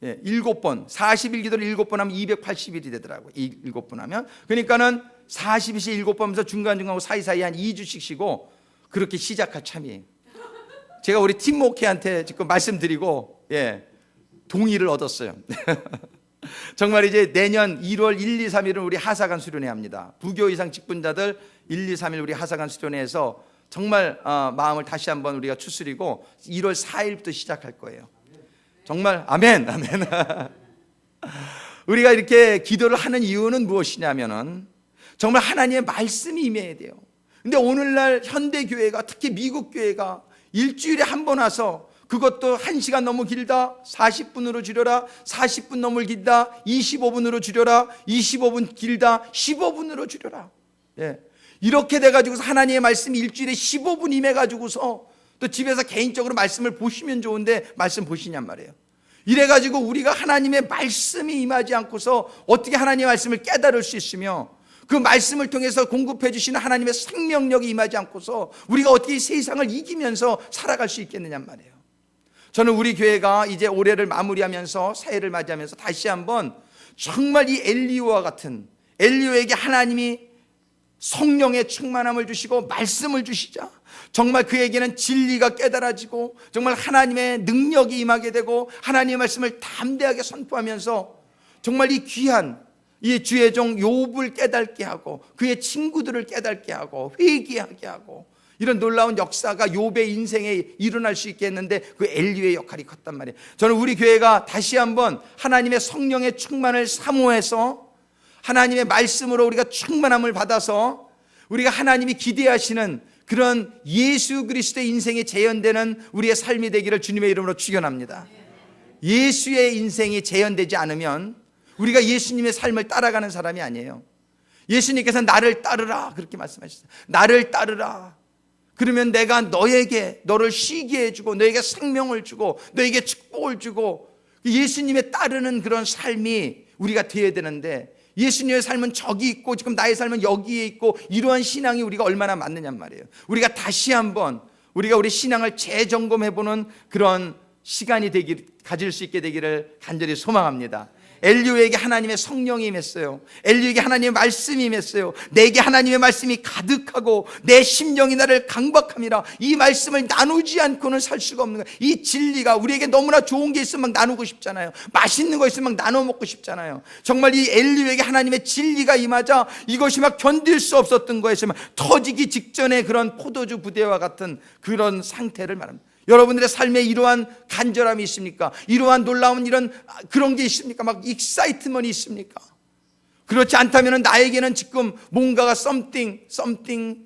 7번, 40일 기도를 7번 하면 280일이 되더라고요. 7번 하면, 그러니까는 40일씩 7번 하면서 중간중간 사이사이 한 2주씩 쉬고 그렇게 시작할 참이에요. 제가 우리 팀 목회한테 지금 말씀드리고 동의를 얻었어요. 정말 이제 내년 1월 1, 2, 3일은 우리 하사관 수련회 합니다. 부교 이상 직분자들 1, 2, 3일 우리 하사관 수련회에서 정말 마음을 다시 한번 우리가 추스리고 1월 4일부터 시작할 거예요. 정말 아멘, 아멘. 우리가 이렇게 기도를 하는 이유는 무엇이냐면은 정말 하나님의 말씀이 임해야 돼요. 근데 오늘날 현대교회가, 특히 미국 교회가 일주일에 한 번 와서, 그것도 1시간 너무 길다 40분으로 줄여라, 40분 너무 길다 25분으로 줄여라, 25분 길다 15분으로 줄여라. 이렇게 돼가지고서 하나님의 말씀이 일주일에 15분 임해가지고서 또 집에서 개인적으로 말씀을 보시면 좋은데 말씀 보시냔 말이에요. 이래가지고 우리가 하나님의 말씀이 임하지 않고서 어떻게 하나님의 말씀을 깨달을 수 있으며, 그 말씀을 통해서 공급해 주시는 하나님의 생명력이 임하지 않고서 우리가 어떻게 이 세상을 이기면서 살아갈 수 있겠느냔 말이에요. 저는 우리 교회가 이제 올해를 마무리하면서 새해를 맞이하면서 다시 한번 정말 이 엘리오와 같은, 엘리오에게 하나님이 성령의 충만함을 주시고 말씀을 주시자 정말 그에게는 진리가 깨달아지고 정말 하나님의 능력이 임하게 되고 하나님의 말씀을 담대하게 선포하면서 정말 이 귀한 이 주의 종 욥을 깨닫게 하고 그의 친구들을 깨닫게 하고 회개하게 하고, 이런 놀라운 역사가 욥의 인생에 일어날 수 있겠는데 그 엘리오의 역할이 컸단 말이에요. 저는 우리 교회가 다시 한번 하나님의 성령의 충만을 사모해서 하나님의 말씀으로 우리가 충만함을 받아서 우리가 하나님이 기대하시는 그런 예수 그리스도의 인생이 재현되는 우리의 삶이 되기를 주님의 이름으로 축원합니다. 예수의 인생이 재현되지 않으면 우리가 예수님의 삶을 따라가는 사람이 아니에요. 예수님께서 나를 따르라 그렇게 말씀하셨어요. 나를 따르라. 그러면 내가 너를 쉬게 해주고 너에게 생명을 주고 너에게 축복을 주고, 예수님의 따르는 그런 삶이 우리가 되어야 되는데, 예수님의 삶은 저기 있고 지금 나의 삶은 여기에 있고, 이러한 신앙이 우리가 얼마나 맞느냔 말이에요. 우리가 다시 한번 우리가 우리 신앙을 재점검해보는 그런 시간이 가질 수 있게 되기를 간절히 소망합니다. 엘리후에게 하나님의 성령이 임했어요. 엘리후에게 하나님의 말씀이 임했어요. 내게 하나님의 말씀이 가득하고 내 심령이 나를 강박함이라. 이 말씀을 나누지 않고는 살 수가 없는 거예요. 이 진리가 우리에게 너무나 좋은 게 있으면 막 나누고 싶잖아요. 맛있는 거 있으면 막 나눠 먹고 싶잖아요. 정말 이 엘리후에게 하나님의 진리가 임하자 이것이 막 견딜 수 없었던 거에서 막 터지기 직전의 그런 포도주 부대와 같은 그런 상태를 말합니다. 여러분들의 삶에 이러한 간절함이 있습니까? 이러한 놀라운 이런 그런 게 있습니까? 막 익사이트먼이 있습니까? 그렇지 않다면 나에게는 지금 뭔가가 something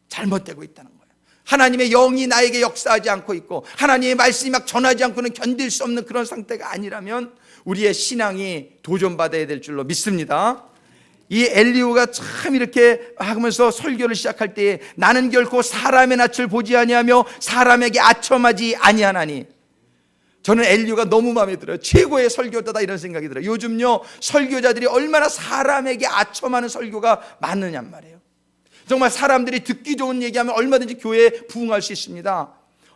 잘못되고 있다는 거예요. 하나님의 영이 나에게 역사하지 않고 있고 하나님의 말씀이 막 전하지 않고는 견딜 수 없는 그런 상태가 아니라면 우리의 신앙이 도전받아야 될 줄로 믿습니다. 이 엘리후가 참 이렇게 하면서 설교를 시작할 때에 나는 결코 사람의 낯을 보지 아니하며 사람에게 아첨하지 아니하나니. 저는 엘리후가 너무 마음에 들어요. 최고의 설교자다 이런 생각이 들어요. 요즘요 설교자들이 얼마나 사람에게 아첨하는 설교가 많느냔 말이에요. 정말 사람들이 듣기 좋은 얘기하면 얼마든지 교회에 부응할 수 있습니다.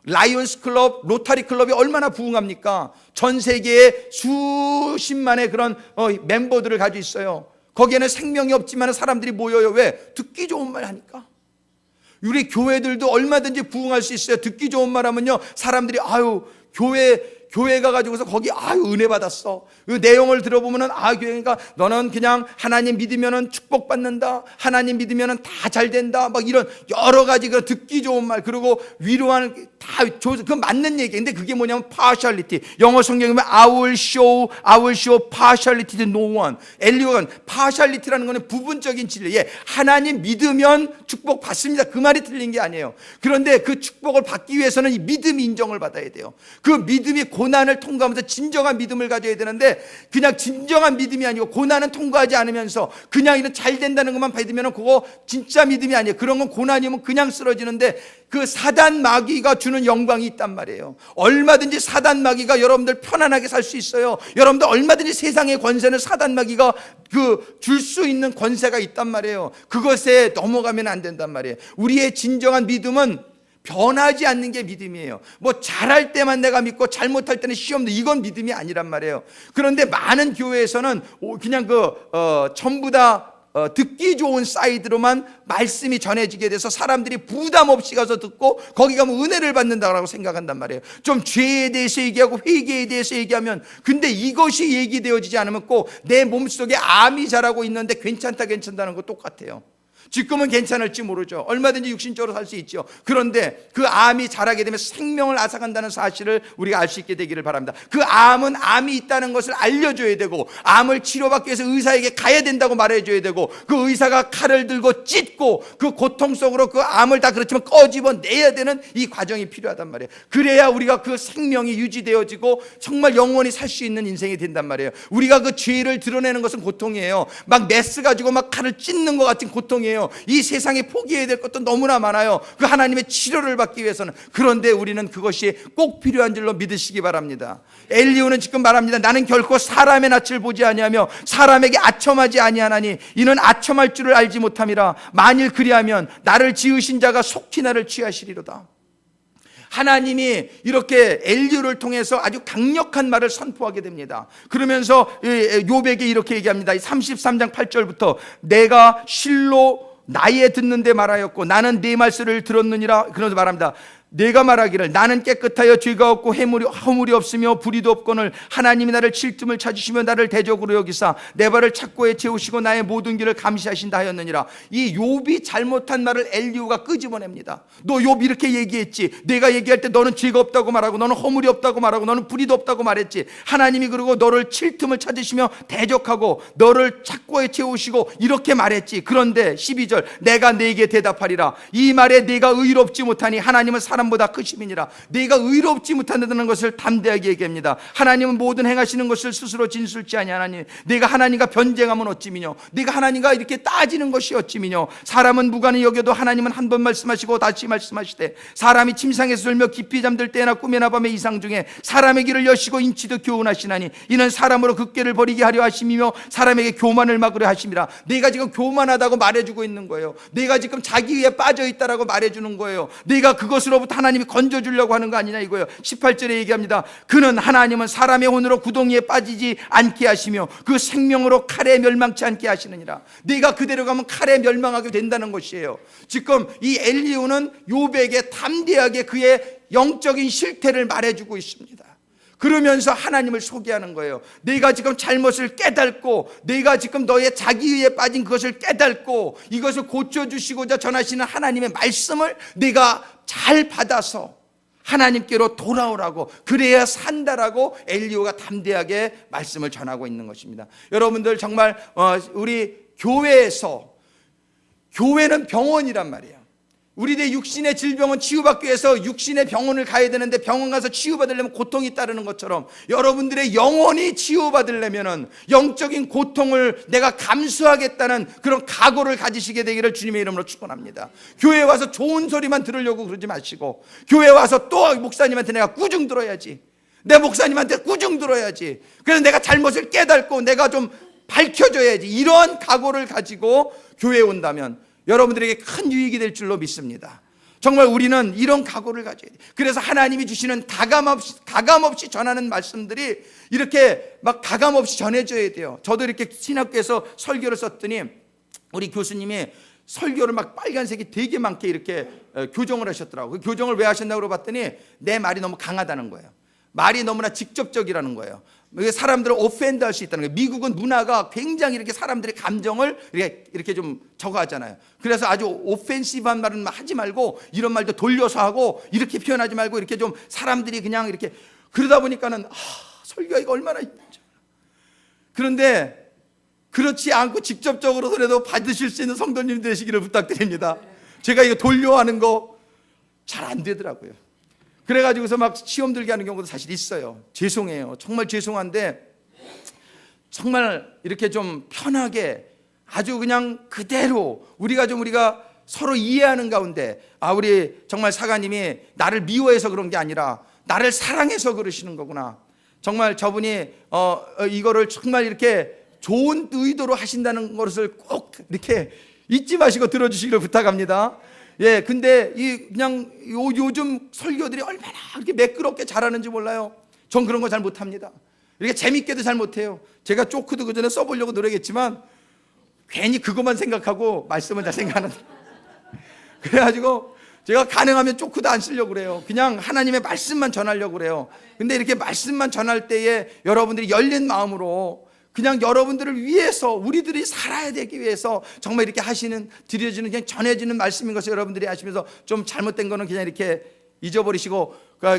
라이온스 클럽, 로타리 클럽이 얼마나 부응합니까? 전 세계에 수십만의 그런 멤버들을 가지고 있어요. 거기에는 생명이 없지만 사람들이 모여요. 왜? 듣기 좋은 말 하니까. 우리 교회들도 얼마든지 부응할 수 있어요. 듣기 좋은 말 하면요 사람들이 교회 가가지고서 거기 은혜 받았어. 그 내용을 들어보면은 교회가 너는 그냥 하나님 믿으면은 축복받는다. 하나님 믿으면은 다 잘 된다. 막 이런 여러 가지 그 듣기 좋은 말 그리고 위로하는 그 맞는 얘기. 근데 그게 뭐냐면 partiality. 영어 성경에 보면 I will show partiality to no one. 엘리후가 partiality라는 거는 부분적인 진리. 하나님 믿으면 축복 받습니다. 그 말이 틀린 게 아니에요. 그런데 그 축복을 받기 위해서는 이 믿음이 인정을 받아야 돼요. 그 믿음이 고난을 통과하면서 진정한 믿음을 가져야 되는데 그냥 진정한 믿음이 아니고 고난은 통과하지 않으면서 그냥 이런 잘 된다는 것만 받으면 그거 진짜 믿음이 아니에요. 그런 건 고난이면 그냥 쓰러지는데 그 사단 마귀가 주는 영광이 있단 말이에요. 얼마든지 사단 마귀가 여러분들 편안하게 살 수 있어요. 여러분들 얼마든지 세상의 권세는 사단 마귀가 줄 수 있는 권세가 있단 말이에요. 그것에 넘어가면 안 된단 말이에요. 우리의 진정한 믿음은 변하지 않는 게 믿음이에요. 뭐 잘할 때만 내가 믿고 잘못할 때는 시험도 이건 믿음이 아니란 말이에요. 그런데 많은 교회에서는 그냥 전부 다 듣기 좋은 사이드로만 말씀이 전해지게 돼서 사람들이 부담 없이 가서 듣고 거기 가면 은혜를 받는다고 생각한단 말이에요. 좀 죄에 대해서 얘기하고 회개에 대해서 얘기하면 근데 이것이 얘기되어지지 않으면 꼭 내 몸속에 암이 자라고 있는데 괜찮다는 거 똑같아요. 지금은 괜찮을지 모르죠. 얼마든지 육신적으로 살 수 있죠. 그런데 그 암이 자라게 되면 생명을 앗아간다는 사실을 우리가 알 수 있게 되기를 바랍니다. 그 암은 암이 있다는 것을 알려줘야 되고 암을 치료받기 위해서 의사에게 가야 된다고 말해줘야 되고 그 의사가 칼을 들고 찢고 그 고통 속으로 그 암을 다 그렇지만 꺼집어내야 되는 이 과정이 필요하단 말이에요. 그래야 우리가 그 생명이 유지되어지고 정말 영원히 살 수 있는 인생이 된단 말이에요. 우리가 그 죄를 드러내는 것은 고통이에요. 막 메스 가지고 막 칼을 찢는 것 같은 고통이에요. 이 세상에 포기해야 될 것도 너무나 많아요. 그 하나님의 치료를 받기 위해서는. 그런데 우리는 그것이 꼭 필요한 줄로 믿으시기 바랍니다. 엘리후는 지금 말합니다. 나는 결코 사람의 낯을 보지 아니하며 사람에게 아첨하지 아니하나니 이는 아첨할 줄을 알지 못함이라. 만일 그리하면 나를 지으신 자가 속히 나를 취하시리로다. 하나님이 이렇게 엘리후를 통해서 아주 강력한 말을 선포하게 됩니다. 그러면서 욥에게 이렇게 얘기합니다. 33장 8절부터 내가 실로 나의 듣는데 말하였고 나는 네 말씀을 들었느니라. 그러면서 말합니다. 내가 말하기를 나는 깨끗하여 죄가 없고 허물이 없으며 불의도 없거늘 하나님이 나를 칠 틈을 찾으시며 나를 대적으로 여기사 내 발을 착고에 채우시고 나의 모든 길을 감시하신다 하였느니라. 이 욥이 잘못한 말을 엘리후가 끄집어냅니다. 너 욥 이렇게 얘기했지. 내가 얘기할 때 너는 죄가 없다고 말하고 너는 허물이 없다고 말하고 너는 불의도 없다고 말했지. 하나님이 그리고 너를 칠 틈을 찾으시며 대적하고 너를 착고에 채우시고 이렇게 말했지. 그런데 12절 내가 네게 대답하리라. 이 말에 네가 의롭지 못하니 하나님은 사람보다 크심이니라. 네가 의롭지 못한다는 것을 담대하게 얘기합니다. 하나님은 모든 행하시는 것을 스스로 진술치 아니하나니 네가 하나님과 변쟁하면 어찌미뇨. 네가 하나님과 이렇게 따지는 것이 어찌미뇨. 사람은 무관히 여겨도 하나님은 한 번 말씀하시고 다시 말씀하시되 사람이 침상에서 들며 깊이 잠들 때나 꿈에나 밤에 이상 중에 사람의 길을 여시고 인치도 교훈하시나니 이는 사람으로 그 꾀를 버리게 하려 하심이며 사람에게 교만을 막으려 하심이라. 네가 지금 교만하다고 말해주고 있는 거예요. 네가 지금 자기에 빠져 있다라고 말해주는 거예요. 네가 그것으로부터 그것으로부터 하나님이 건져주려고 하는 거 아니냐 이거예요. 18절에 얘기합니다. 그는 하나님은 사람의 혼으로 구덩이에 빠지지 않게 하시며 그 생명으로 칼에 멸망치 않게 하시느니라. 네가 그대로 가면 칼에 멸망하게 된다는 것이에요. 지금 이 엘리후는 욥에게 담대하게 그의 영적인 실태를 말해주고 있습니다. 그러면서 하나님을 소개하는 거예요. 내가 지금 잘못을 깨닫고 내가 지금 너의 자기의에 빠진 그것을 깨닫고 이것을 고쳐주시고자 전하시는 하나님의 말씀을 내가 잘 받아서 하나님께로 돌아오라고, 그래야 산다라고 엘리후가 담대하게 말씀을 전하고 있는 것입니다. 여러분들 정말 우리 교회는 병원이란 말이에요. 우리들의 육신의 질병은 치유받기 위해서 육신의 병원을 가야 되는데 병원 가서 치유받으려면 고통이 따르는 것처럼 여러분들의 영혼이 치유받으려면 영적인 고통을 내가 감수하겠다는 그런 각오를 가지시게 되기를 주님의 이름으로 축원합니다. 교회에 와서 좋은 소리만 들으려고 그러지 마시고, 교회에 와서 또 목사님한테 내가 꾸중 들어야지, 내 목사님한테 꾸중 들어야지, 그래서 내가 잘못을 깨닫고 내가 좀 밝혀줘야지, 이러한 각오를 가지고 교회에 온다면 여러분들에게 큰 유익이 될 줄로 믿습니다. 정말 우리는 이런 각오를 가져야 돼요. 그래서 하나님이 주시는 가감없이 전하는 말씀들이 이렇게 막 가감없이 전해져야 돼요. 저도 이렇게 신학교에서 설교를 썼더니 우리 교수님이 설교를 막 빨간색이 되게 많게 이렇게 교정을 하셨더라고요. 그 교정을 왜 하셨냐고 물어봤더니 내 말이 너무 강하다는 거예요. 말이 너무나 직접적이라는 거예요. 사람들을 오펜드 할 수 있다는 거예요. 미국은 문화가 굉장히 이렇게 사람들의 감정을 이렇게 좀 저거 하잖아요. 그래서 아주 오펜시브한 말은 하지 말고 이런 말도 돌려서 하고 이렇게 표현하지 말고 이렇게 좀 사람들이 그냥 이렇게, 그러다 보니까는 설교하기가 얼마나 힘들죠. 그런데 그렇지 않고 직접적으로라도 받으실 수 있는 성도님 되시기를 부탁드립니다. 제가 이거 돌려하는 거 잘 안 되더라고요. 그래가지고서 막 시험 들게 하는 경우도 사실 있어요. 죄송해요. 정말 죄송한데 정말 이렇게 좀 편하게 아주 그냥 그대로 우리가 서로 이해하는 가운데, 우리 정말 사가님이 나를 미워해서 그런 게 아니라 나를 사랑해서 그러시는 거구나. 정말 저분이 이거를 정말 이렇게 좋은 의도로 하신다는 것을 꼭 이렇게 잊지 마시고 들어주시기를 부탁합니다. 예, 근데 그냥 요즘 설교들이 얼마나 이렇게 매끄럽게 잘하는지 몰라요. 전 그런 거 잘 못합니다. 이렇게 재밌게도 잘 못해요. 제가 쪼크도 그전에 써보려고 노력했지만 괜히 그것만 생각하고 말씀을 잘 생각하는. 그래가지고 제가 가능하면 쪼크도 안 쓰려고 그래요. 그냥 하나님의 말씀만 전하려고 그래요. 근데 이렇게 말씀만 전할 때에 여러분들이 열린 마음으로 그냥 여러분들을 위해서, 우리들이 살아야 되기 위해서 정말 이렇게 드려지는, 그냥 전해지는 말씀인 것을 여러분들이 아시면서 좀 잘못된 거는 그냥 이렇게 잊어버리시고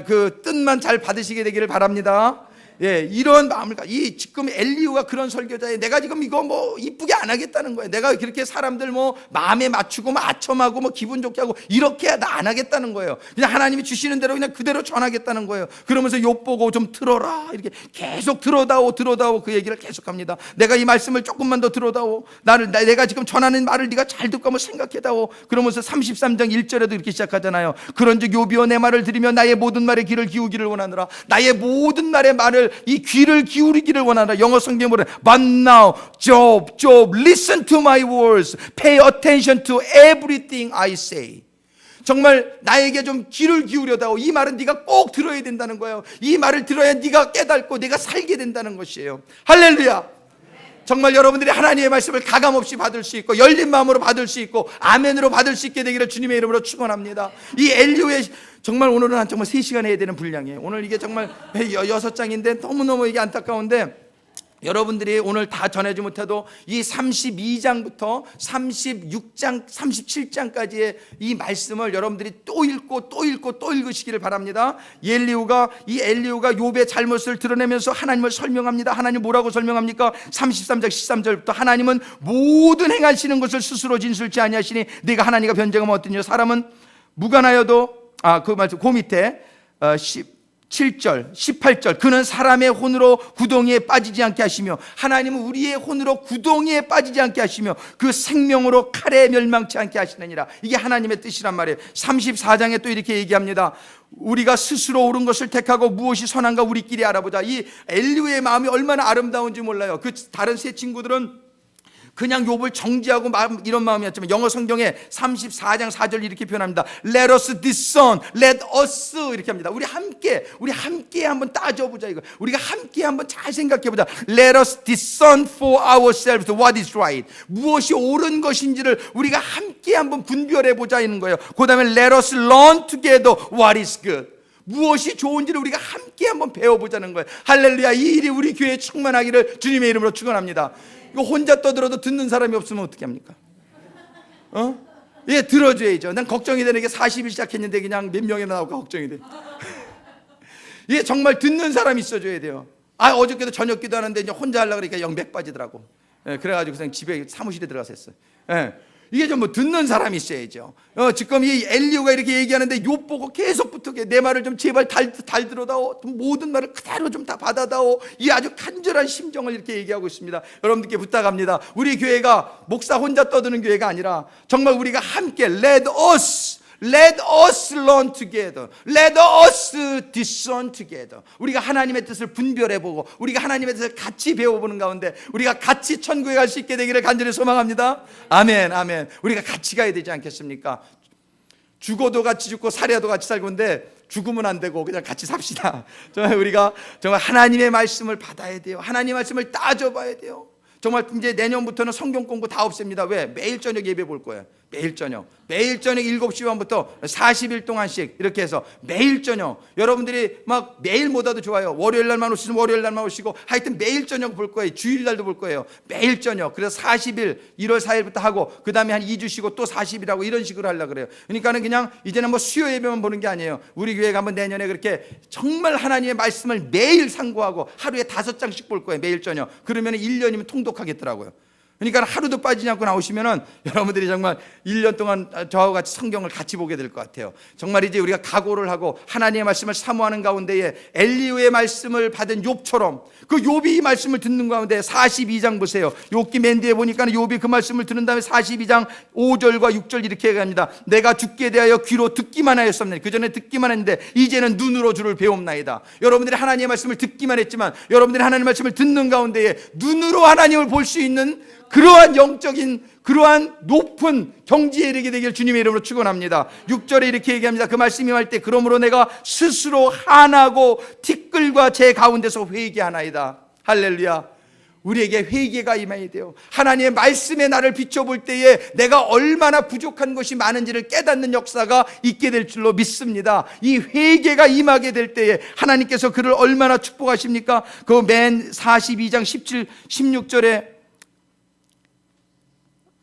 그 뜻만 잘 받으시게 되기를 바랍니다. 예, 이런 마음을 지금 엘리후가 그런 설교자예요. 내가 지금 이거 뭐 이쁘게 안 하겠다는 거예요. 내가 그렇게 사람들 뭐 마음에 맞추고 뭐 아첨하고 뭐 기분 좋게 하고 이렇게 나 안 하겠다는 거예요. 그냥 하나님이 주시는 대로 그냥 그대로 전하겠다는 거예요. 그러면서 욥 보고 좀 들어라, 이렇게 계속 들어다오 그 얘기를 계속합니다. 내가 이 말씀을 조금만 더 들어다오, 내가 지금 전하는 말을 네가 잘 듣고 한번 생각해다오. 그러면서 33장 1절에도 이렇게 시작하잖아요. 그런즉 욥이여 내 말을 들으며 나의 모든 말에 귀를 기울기를 원하노라. 나의 모든 말의 말을 이 귀를 기울이기를 원하노라. 영어 성경에 뭐래? But now, Job, listen to my words. Pay attention to everything I say. 정말 나에게 좀 귀를 기울여다오. 이 말은 네가 꼭 들어야 된다는 거예요. 이 말을 들어야 네가 깨닫고 내가 살게 된다는 것이에요. 할렐루야. 정말 여러분들이 하나님의 말씀을 가감없이 받을 수 있고 열린 마음으로 받을 수 있고 아멘으로 받을 수 있게 되기를 주님의 이름으로 축원합니다. 이 엘리후의 정말 오늘은 정말 3시간 해야 되는 분량이에요. 오늘 이게 정말 6장인데 너무너무 이게 안타까운데, 여러분들이 오늘 다 전하지 못해도 이 32장부터 36장, 37장까지의 이 말씀을 여러분들이 또 읽고 또 읽으시기를 바랍니다. 엘리후가 욥의 잘못을 드러내면서 하나님을 설명합니다. 하나님 뭐라고 설명합니까? 33장 13절부터 하나님은 모든 행하시는 것을 스스로 진술치 아니하시니 네가 하나님과 변정하면 어떠냐. 사람은 무관하여도 그 밑에 7절, 18절, 그는 사람의 혼으로 구덩이에 빠지지 않게 하시며, 하나님은 우리의 혼으로 구덩이에 빠지지 않게 하시며 그 생명으로 칼에 멸망치 않게 하시느니라. 이게 하나님의 뜻이란 말이에요. 34장에 또 이렇게 얘기합니다. 우리가 스스로 옳은 것을 택하고 무엇이 선한가 우리끼리 알아보자. 이 엘리후의 마음이 얼마나 아름다운지 몰라요. 그 다른 세 친구들은 그냥 욥을 정죄하고 이런 마음이었지만 영어 성경에 34장 4절 이렇게 표현합니다. Let us discern, let us 이렇게 합니다. 우리 함께 한번 따져보자 이거. 우리가 함께 한번 잘 생각해보자. Let us discern for ourselves what is right. 무엇이 옳은 것인지를 우리가 함께 한번 분별해보자 이런 거예요. 그 다음에 let us learn together what is good. 무엇이 좋은지를 우리가 함께 한번 배워보자는 거예요. 할렐루야. 이 일이 우리 교회에 충만하기를 주님의 이름으로 축원합니다. 이거 혼자 떠들어도 듣는 사람이 없으면 어떻게 합니까? 예, 들어줘야죠. 난 걱정이 되는 게 40일 시작했는데 그냥 몇 명이나 나올까 걱정이 돼. 예, 정말 듣는 사람이 있어줘야 돼요. 어저께도 저녁 기도하는데 이제 혼자 하려고 그러니까 영백 빠지더라고. 예, 그래가지고 그냥 집에 사무실에 들어가서 했어요. 예. 이게 좀 듣는 사람이 있어야죠. 지금 이 엘리후가 이렇게 얘기하는데 욥 보고 계속 부탁해. 내 말을 좀 제발 잘 들어다오. 모든 말을 그대로 좀 다 받아다오. 이 아주 간절한 심정을 이렇게 얘기하고 있습니다. 여러분들께 부탁합니다. 우리 교회가 목사 혼자 떠드는 교회가 아니라 정말 우리가 함께 Let us learn together. Let us discern together. 우리가 하나님의 뜻을 분별해보고 우리가 하나님의 뜻을 같이 배워보는 가운데 우리가 같이 천국에 갈 수 있게 되기를 간절히 소망합니다. 아멘, 아멘. 우리가 같이 가야 되지 않겠습니까? 죽어도 같이 죽고 살아도 같이 살고 있는데 죽으면 안 되고 그냥 같이 삽시다. 정말 우리가 정말 하나님의 말씀을 받아야 돼요. 하나님의 말씀을 따져봐야 돼요. 정말 이제 내년부터는 성경 공부 다 없앱니다. 왜? 매일 저녁 예배 볼 거예요. 매일 저녁 7시 반부터 40일 동안씩 이렇게 해서 매일 저녁 여러분들이 막 매일 못 와도 좋아요. 월요일 날만 오시면 월요일 날만 오시고 하여튼 매일 저녁 볼 거예요. 주일날도 볼 거예요. 매일 저녁. 그래서 40일 1월 4일부터 하고 그 다음에 한 2주 쉬고 또 40일하고 이런 식으로 하려고 그래요. 그러니까는 그냥 이제는 뭐 수요 예배만 보는 게 아니에요. 우리 교회가 한번 내년에 그렇게 정말 하나님의 말씀을 매일 상고하고 하루에 5장씩 볼 거예요. 매일 저녁. 그러면 1년이면 통독하겠더라고요. 그러니까 하루도 빠지지 않고 나오시면은 여러분들이 정말 1년 동안 저하고 같이 성경을 같이 보게 될 것 같아요. 정말 이제 우리가 각오를 하고 하나님의 말씀을 사모하는 가운데에 엘리후의 말씀을 받은 욥처럼 그 욥이 이 말씀을 듣는 가운데 42장 보세요. 욥기 맨 뒤에 보니까 욥이 그 말씀을 듣는 다음에 42장 5절과 6절 이렇게 얘기합니다. 내가 죽게 대하여 귀로 듣기만 하였었네. 그 전에 듣기만 했는데 이제는 눈으로 주를 배움나이다. 여러분들이 하나님의 말씀을 듣기만 했지만 여러분들이 하나님의 말씀을 듣는 가운데에 눈으로 하나님을 볼 수 있는 그러한 영적인 그러한 높은 경지에 이르게 되길 주님의 이름으로 축원합니다. 6절에 이렇게 얘기합니다. 그 말씀이 할 때 그러므로 내가 스스로 한하고 티끌과 제 가운데서 회개하나이다. 할렐루야. 우리에게 회개가 임해야 돼요. 하나님의 말씀에 나를 비춰볼 때에 내가 얼마나 부족한 것이 많은지를 깨닫는 역사가 있게 될 줄로 믿습니다. 이 회개가 임하게 될 때에 하나님께서 그를 얼마나 축복하십니까? 그 맨 42장 17,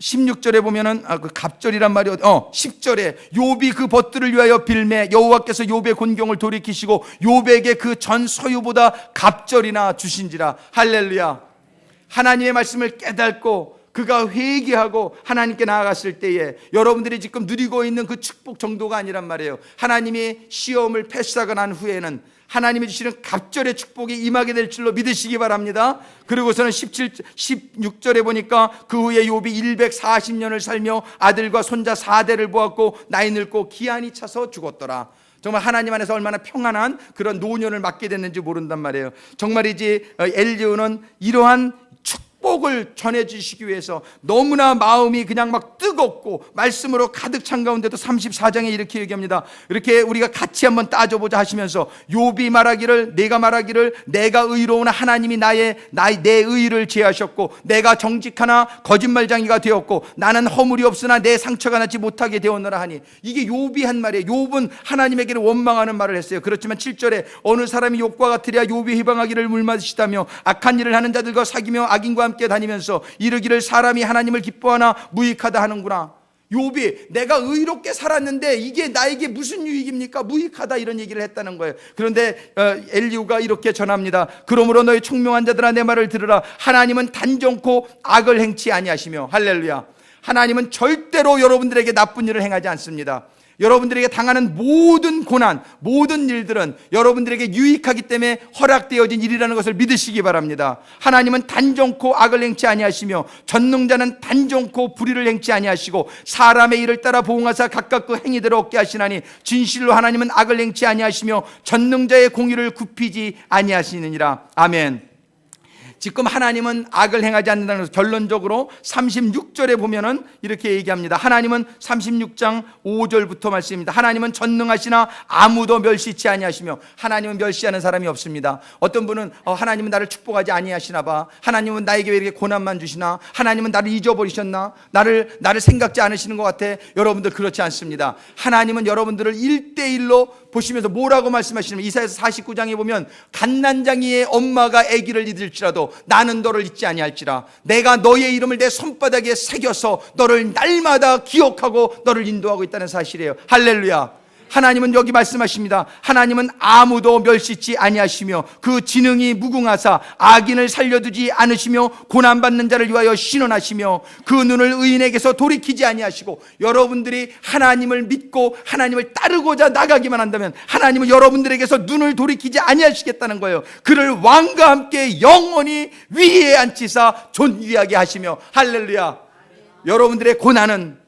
16절에 보면은 그 갑절이란 말이 10절에 욥이 그 벗들을 위하여 빌매 여호와께서 욥의 곤경을 돌이키시고 욥에게 그 전 소유보다 갑절이나 주신지라. 할렐루야. 하나님의 말씀을 깨닫고 그가 회개하고 하나님께 나아갔을 때에 여러분들이 지금 누리고 있는 그 축복 정도가 아니란 말이에요. 하나님이 시험을 패스하고 난 후에는 하나님이 주시는 갑절의 축복이 임하게 될 줄로 믿으시기 바랍니다. 그리고서는 16절에 보니까 그 후에 욥이 140년을 살며 아들과 손자 4대를 보았고 나이 늙고 기한이 차서 죽었더라. 정말 하나님 안에서 얼마나 평안한 그런 노년을 맞게 됐는지 모른단 말이에요. 정말이지 엘리후는 이러한 축복을 전해주시기 위해서 너무나 마음이 그냥 막 뜨겁고 말씀으로 가득 찬 가운데도 34장에 이렇게 얘기합니다. 이렇게 우리가 같이 한번 따져보자 하시면서 욥이 말하기를 내가 의로우나 하나님이 내 의를 제하셨고 내가 정직하나 거짓말쟁이가 되었고 나는 허물이 없으나 내 상처가 낫지 못하게 되었노라 하니 이게 욥이 한 말이에요. 욥은 하나님에게 원망하는 말을 했어요. 그렇지만 7절에 어느 사람이 욥과 같으랴 욥이 희방하기를 물맞으시다며 악한 일을 하는 자들과 사귀며 악인과 함께 다니면서 이르기를 사람이 하나님을 기뻐하나 무익하다 하는구나. 욥이 내가 의롭게 살았는데 이게 나에게 무슨 유익입니까? 무익하다 이런 얘기를 했다는 거예요. 그런데 엘리후가 이렇게 전합니다. 그러므로 너희 총명한 자들아 내 말을 들으라. 하나님은 단정코 악을 행치 아니하시며. 할렐루야. 하나님은 절대로 여러분들에게 나쁜 일을 행하지 않습니다. 여러분들에게 당하는 모든 고난, 모든 일들은 여러분들에게 유익하기 때문에 허락되어진 일이라는 것을 믿으시기 바랍니다. 하나님은 단정코 악을 행치 아니하시며 전능자는 단정코 불의를 행치 아니하시고 사람의 일을 따라 보응하사 각각 그 행위대로 얻게 하시나니 진실로 하나님은 악을 행치 아니하시며 전능자의 공의를 굽히지 아니하시느니라. 아멘. 지금 하나님은 악을 행하지 않는다는 것을 결론적으로 36절에 보면은 이렇게 얘기합니다. 하나님은 36장 5절부터 말씀입니다. 하나님은 전능하시나 아무도 멸시치 아니하시며, 하나님은 멸시하는 사람이 없습니다. 어떤 분은 하나님은 나를 축복하지 아니하시나 봐, 하나님은 나에게 왜 이렇게 고난만 주시나, 하나님은 나를 잊어버리셨나, 나를 생각지 않으시는 것 같아. 여러분들 그렇지 않습니다. 하나님은 여러분들을 1대1로 보시면서 뭐라고 말씀하시냐면, 이사야서 49장에 보면 갓난장이의 엄마가 아기를 잊을지라도 나는 너를 잊지 아니할지라, 내가 너의 이름을 내 손바닥에 새겨서 너를 날마다 기억하고 너를 인도하고 있다는 사실이에요. 할렐루야. 하나님은 여기 말씀하십니다. 하나님은 아무도 멸시치 아니하시며 그 지능이 무궁하사 악인을 살려두지 않으시며 고난받는 자를 위하여 신원하시며 그 눈을 의인에게서 돌이키지 아니하시고, 여러분들이 하나님을 믿고 하나님을 따르고자 나가기만 한다면 하나님은 여러분들에게서 눈을 돌이키지 아니하시겠다는 거예요. 그를 왕과 함께 영원히 위에 앉히사 존귀하게 하시며, 할렐루야. 여러분들의 고난은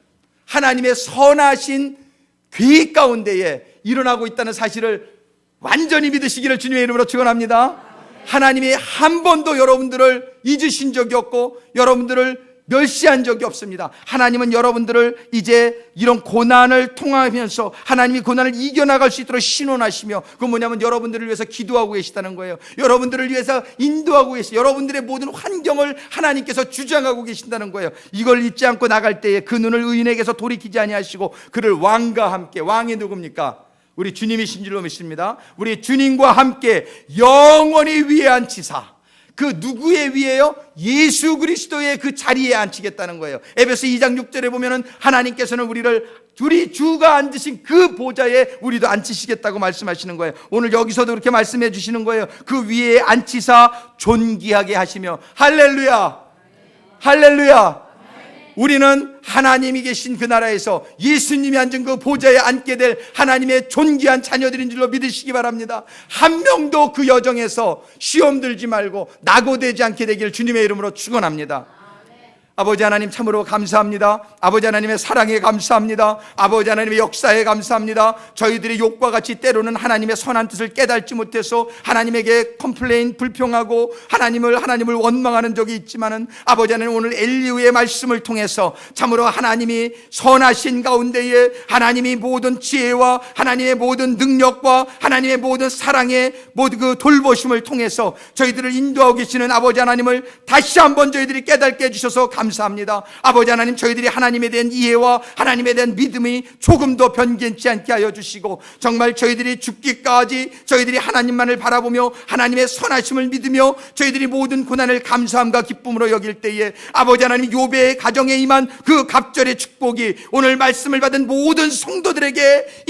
하나님의 선하신 계획 가운데에 일어나고 있다는 사실을 완전히 믿으시기를 주님의 이름으로 축원합니다. 하나님이 한 번도 여러분들을 잊으신 적이 없고 여러분들을 멸시한 적이 없습니다. 하나님은 여러분들을 이제 이런 고난을 통하면서 하나님이 고난을 이겨나갈 수 있도록 신원하시며, 그건 뭐냐면 여러분들을 위해서 기도하고 계시다는 거예요. 여러분들을 위해서 인도하고 계시, 여러분들의 모든 환경을 하나님께서 주장하고 계신다는 거예요. 이걸 잊지 않고 나갈 때에 그 눈을 의인에게서 돌이키지 아니하시고 그를 왕과 함께, 왕이 누굽니까? 우리 주님이신 줄로 믿습니다. 우리 주님과 함께 영원히 위에 앉히사, 그 누구의 위에요? 예수 그리스도의 그 자리에 앉히겠다는 거예요. 에베소 2장 6절에 보면은 하나님께서는 우리 주가 앉으신 그 보좌에 우리도 앉히시겠다고 말씀하시는 거예요. 오늘 여기서도 그렇게 말씀해 주시는 거예요. 그 위에 앉히사 존귀하게 하시며, 할렐루야, 할렐루야. 우리는 하나님이 계신 그 나라에서 예수님이 앉은 그 보좌에 앉게 될 하나님의 존귀한 자녀들인 줄로 믿으시기 바랍니다. 한 명도 그 여정에서 시험 들지 말고 낙오되지 않게 되길 주님의 이름으로 축원합니다. 아버지 하나님 참으로 감사합니다. 아버지 하나님의 사랑에 감사합니다. 아버지 하나님의 역사에 감사합니다. 저희들이 욕과 같이 때로는 하나님의 선한 뜻을 깨닫지 못해서 하나님에게 컴플레인, 불평하고 하나님을 원망하는 적이 있지만은, 아버지 하나님 오늘 엘리후의 말씀을 통해서 참으로 하나님이 선하신 가운데에 하나님이 모든 지혜와 하나님의 모든 능력과 하나님의 모든 사랑의 모든 그 돌보심을 통해서 저희들을 인도하고 계시는 아버지 하나님을 다시 한번 저희들이 깨닫게 해주셔서 감사합니다. 아버지 하나님, 저희들이 하나님에 대한 이해와 하나님에 대한 믿음이 조금도 변개치 않게 하여 주시고, 정말 저희들이 죽기까지 저희들이 하나님만을 바라보며 하나님의 선하심을 믿으며 저희들이 모든 고난을 감사함과 기쁨으로 여길 때에 아버지 하나님, 욥의 가정에 임한 그 갑절의 축복이 오늘 말씀을 받은 모든 성도들에게